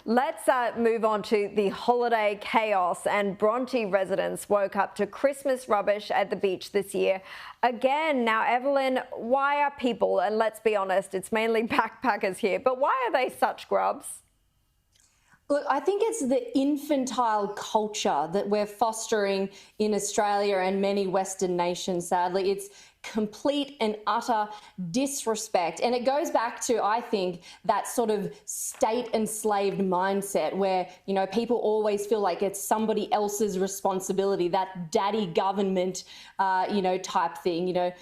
Let's move on to the holiday chaos, and Bronte residents woke up to Christmas rubbish at the beach this year again. Now, Evelyn, why are people, and let's be honest, it's mainly backpackers here, but why are they such grubs? Look, I think it's the infantile culture that we're fostering in Australia and many Western nations, sadly. It's complete and utter disrespect. And it goes back to, I think, that sort of state enslaved mindset where, you know, people always feel like it's somebody else's responsibility, that daddy government, type thing,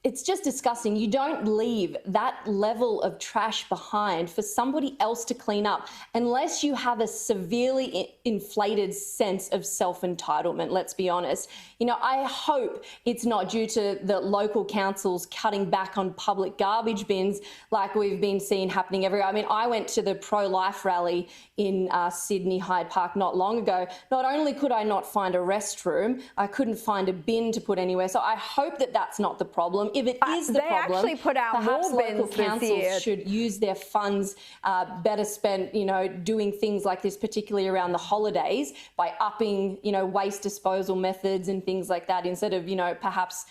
It's just disgusting. You don't leave that level of trash behind for somebody else to clean up unless you have a severely inflated sense of self-entitlement, let's be honest. I hope it's not due to the local councils cutting back on public garbage bins like we've been seeing happening everywhere. I mean, I went to the pro-life rally in Sydney Hyde Park not long ago. Not only could I not find a restroom, I couldn't find a bin to put anywhere. So I hope that that's not the problem. If it is the problem, actually put out perhaps more local bins councils should use their funds better spent, doing things like this, particularly around the holidays, by upping, waste disposal methods and things like that, instead of, perhaps,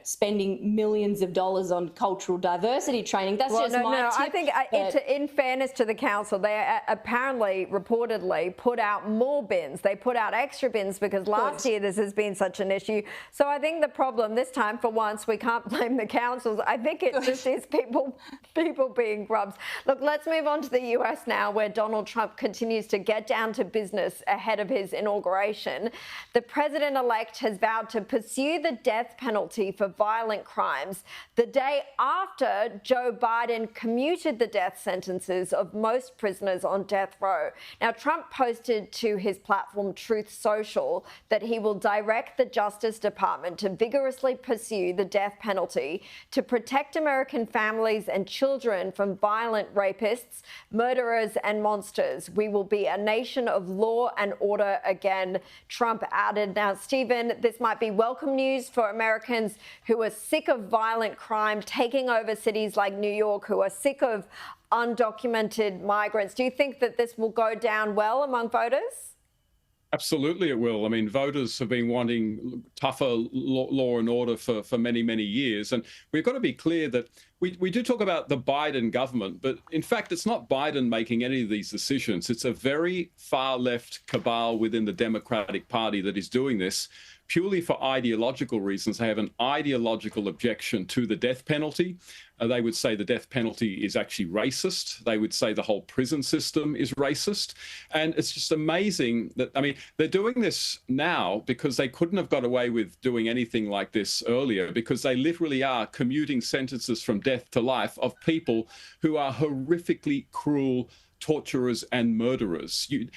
spending millions of dollars on cultural diversity training. That's my tip. I think in fairness to the council, they apparently, reportedly, put out more bins. They put out extra bins because last year this has been such an issue. So I think the problem this time, for once, we can't blame the councils. I think it just is people being grubs. Look, let's move on to the US now, where Donald Trump continues to get down to business ahead of his inauguration. The president-elect has vowed to pursue the death penalty for violent crimes the day after Joe Biden commuted the death sentences of most prisoners on death row. Now, Trump posted to his platform Truth Social that he will direct the Justice Department to vigorously pursue the death penalty to protect American families and children from violent rapists, murderers, and monsters. We will be a nation of law and order again, Trump added. Now, Stephen, this might be welcome news for Americans who are sick of violent crime taking over cities like New York, who are sick of undocumented migrants. Do you think that this will go down well among voters? Absolutely it will. I mean, voters have been wanting tougher law and order for many, many years. And we've got to be clear that we do talk about the Biden government, but in fact, it's not Biden making any of these decisions. It's a very far left cabal within the Democratic Party that is doing this purely for ideological reasons. They have an ideological objection to the death penalty. They would say the death penalty is actually racist. They would say the whole prison system is racist. And it's just amazing that, I mean, they're doing this now because they couldn't have got away with doing anything like this earlier, because they literally are commuting sentences from death to life of people who are horrifically cruel torturers and murderers. You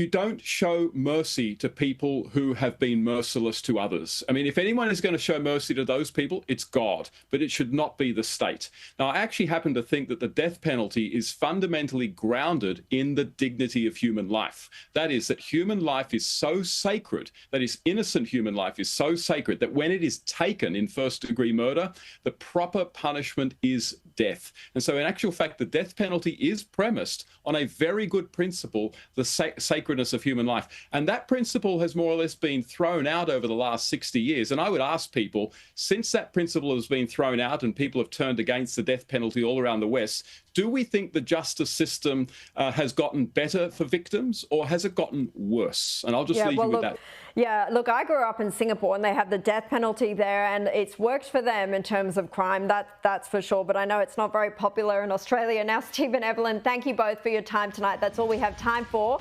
don't show mercy to people who have been merciless to others. I mean, if anyone is going to show mercy to those people, it's God, but it should not be the state. Now, I actually happen to think that the death penalty is fundamentally grounded in the dignity of human life. That is, that human life is so sacred, that is, innocent human life is so sacred that when it is taken in first-degree murder, the proper punishment is death. And so in actual fact, the death penalty is premised on a very good principle, the sacredness of human life. And that principle has more or less been thrown out over the last 60 years. And I would ask people, since that principle has been thrown out and people have turned against the death penalty all around the West, do we think the justice system has gotten better for victims, or has it gotten worse? And I'll just leave you with that. Yeah, look, I grew up in Singapore and they have the death penalty there, and it's worked for them in terms of crime, that's for sure. But I know it's not very popular in Australia. Now, Stephen, Evelyn, thank you both for your time tonight. That's all we have time for.